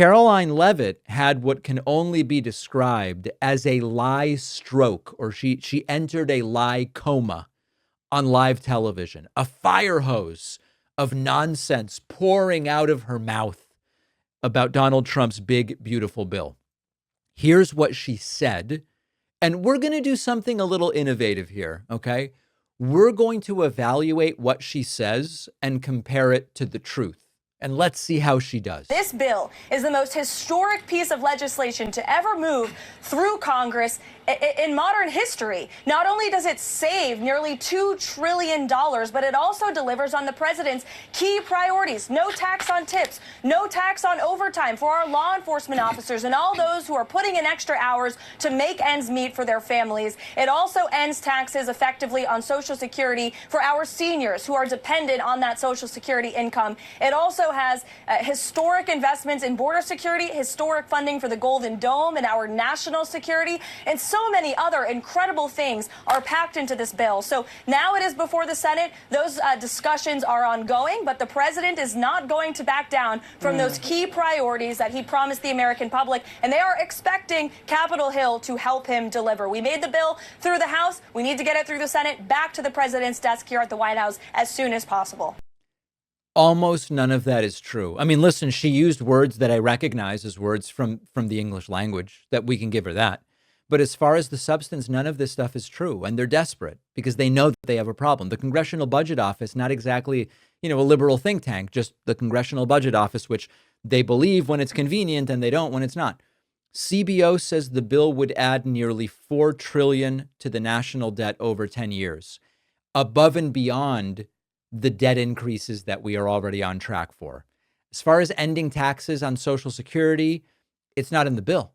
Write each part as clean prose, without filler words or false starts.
Caroline Leavitt had what can only be described as a lie stroke, or she entered a lie coma on live television, a fire hose of nonsense pouring out of her mouth about Donald Trump's big, beautiful bill. Here's what she said. And we're going to do something a little innovative here, okay? We're going to evaluate what she says and compare it to the truth. And let's see how she does. This bill is the most historic piece of legislation to ever move through Congress in modern history. Not only does it save nearly $2 trillion, but it also delivers on the president's key priorities. No tax on tips, no tax on overtime for our law enforcement officers and all those who are putting in extra hours to make ends meet for their families. It also ends taxes effectively on Social Security for our seniors who are dependent on that Social Security income. It also has historic investments in border security, historic funding for the Golden Dome and our national security, and so many other incredible things are packed into this bill. So now it is before the Senate. Those discussions are ongoing, but the president is not going to back down from those key priorities that he promised the American public, and they are expecting Capitol Hill to help him deliver. We made the bill through the House. We need to get it through the Senate, back to the president's desk here at the White House as soon as possible. Almost none of that is true. I mean, listen, she used words that I recognize as words from the English language, that we can give her that. But as far as the substance, none of this stuff is true. And they're desperate because they know that they have a problem. The Congressional Budget Office, not exactly, a liberal think tank, just the Congressional Budget Office, which they believe when it's convenient and they don't when it's not. CBO says the bill would add nearly $4 trillion to the national debt over 10 years, above and beyond the debt increases that we are already on track for. As far as ending taxes on Social Security, it's not in the bill.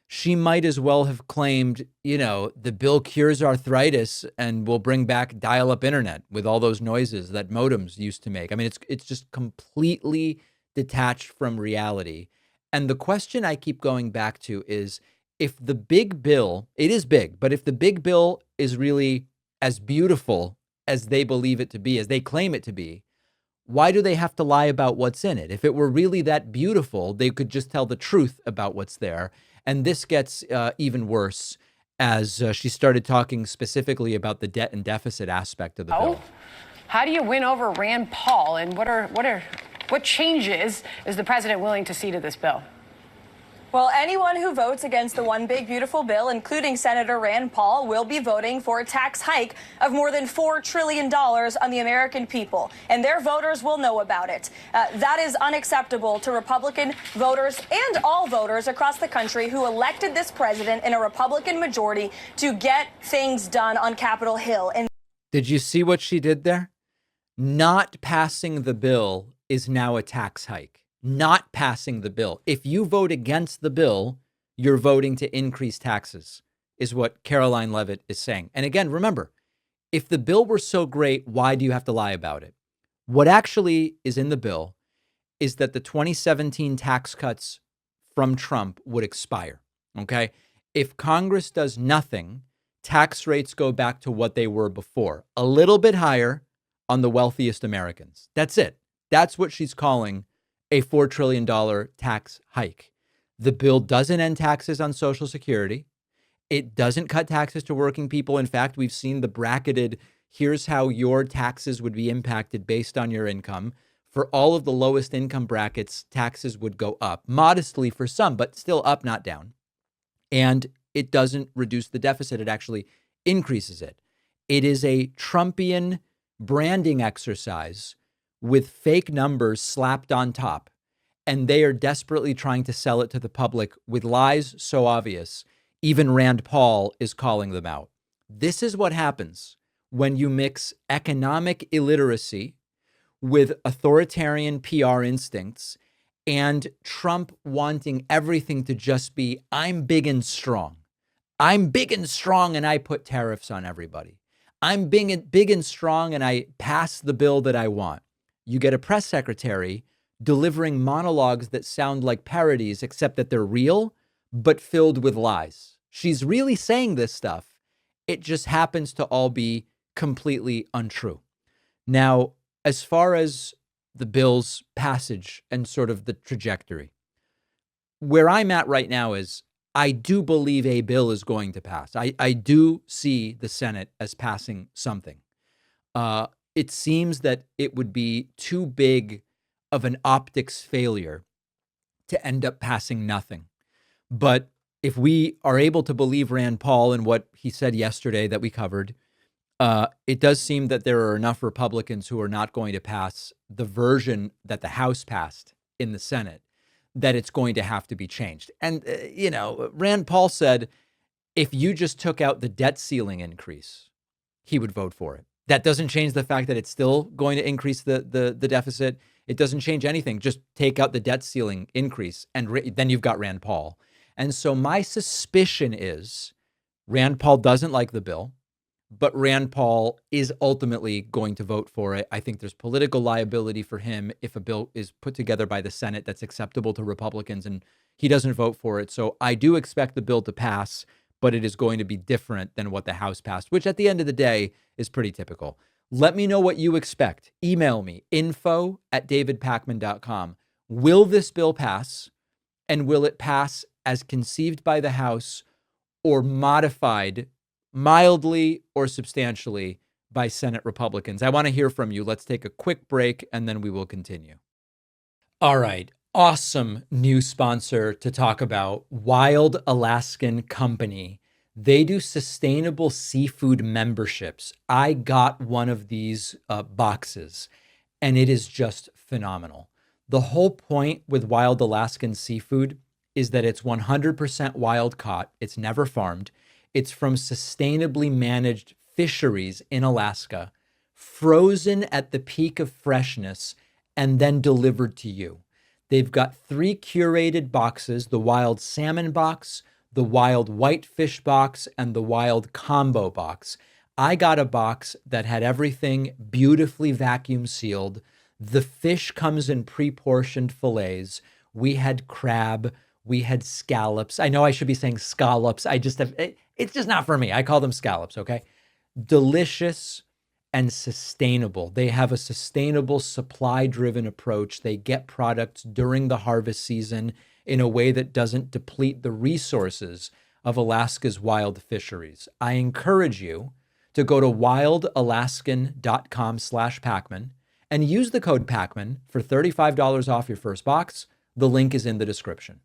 She might as well have claimed, the bill cures arthritis and will bring back dial-up internet with all those noises that modems used to make. I mean, it's just completely detached from reality. And the question I keep going back to is, if the big bill, it is big, but if the big bill is really as beautiful as they believe it to be, as they claim it to be, why do they have to lie about what's in it? If it were really that beautiful, they could just tell the truth about what's there. And this gets even worse as she started talking specifically about the debt and deficit aspect of the bill. How do you win over Rand Paul, and what changes is the president willing to see to this bill? Well, anyone who votes against the one big beautiful bill, including Senator Rand Paul, will be voting for a tax hike of more than $4 trillion on the American people, and their voters will know about it. That is unacceptable to Republican voters and all voters across the country who elected this president in a Republican majority to get things done on Capitol Hill. And did you see what she did there? Not passing the bill is now a tax hike. Not passing the bill. If you vote against the bill, you're voting to increase taxes, is what Caroline Leavitt is saying. And again, remember, if the bill were so great, why do you have to lie about it? What actually is in the bill is that the 2017 tax cuts from Trump would expire. Okay. If Congress does nothing, tax rates go back to what they were before, a little bit higher on the wealthiest Americans. That's it. That's what she's calling a $4 trillion tax hike. The bill doesn't end taxes on Social Security. It doesn't cut taxes to working people. In fact, we've seen the bracketed, here's how your taxes would be impacted based on your income. For all of the lowest income brackets, taxes would go up, modestly for some, but still up, not down. And it doesn't reduce the deficit. It actually increases it. It is a Trumpian branding exercise with fake numbers slapped on top. And they are desperately trying to sell it to the public with lies so obvious, even Rand Paul is calling them out. This is what happens when you mix economic illiteracy with authoritarian PR instincts and Trump wanting everything to just be, I'm big and strong. I'm big and strong and I put tariffs on everybody. I'm big and strong and I pass the bill that I want. You get a press secretary delivering monologues that sound like parodies, except that they're real, but filled with lies. She's really saying this stuff. It just happens to all be completely untrue. Now, as far as the bill's passage and sort of the trajectory, where I'm at right now is I do believe a bill is going to pass. I do see the Senate as passing something. It seems that it would be too big of an optics failure to end up passing nothing. But if we are able to believe Rand Paul and what he said yesterday that we covered, it does seem that there are enough Republicans who are not going to pass the version that the House passed in the Senate, that it's going to have to be changed. And, Rand Paul said if you just took out the debt ceiling increase, he would vote for it. That doesn't change the fact that it's still going to increase the deficit. It doesn't change anything. Just take out the debt ceiling increase, and then you've got Rand Paul. And so my suspicion is Rand Paul doesn't like the bill, but Rand Paul is ultimately going to vote for it. I think there's political liability for him if a bill is put together by the Senate that's acceptable to Republicans and he doesn't vote for it. So I do expect the bill to pass, but it is going to be different than what the House passed, which at the end of the day is pretty typical. Let me know what you expect. Email me, info@davidpakman.com. Will this bill pass? And will it pass as conceived by the House or modified mildly or substantially by Senate Republicans? I want to hear from you. Let's take a quick break and then we will continue. All right. Awesome new sponsor to talk about, Wild Alaskan Company. They do sustainable seafood memberships. I got one of these boxes and it is just phenomenal. The whole point with Wild Alaskan Seafood is that it's 100% wild caught. It's never farmed. It's from sustainably managed fisheries in Alaska, frozen at the peak of freshness, and then delivered to you. They've got 3 curated boxes: the wild salmon box, the wild whitefish box, and the wild combo box. I got a box that had everything beautifully vacuum sealed. The fish comes in pre-portioned fillets. We had crab. We had scallops. I know I should be saying scallops. It's just not for me. I call them scallops, okay? Delicious and sustainable. They have a sustainable, supply-driven approach. They get products during the harvest season in a way that doesn't deplete the resources of Alaska's wild fisheries. I encourage you to go to wildalaskan.com/Pakman and use the code Pakman for $35 off your first box. The link is in the description.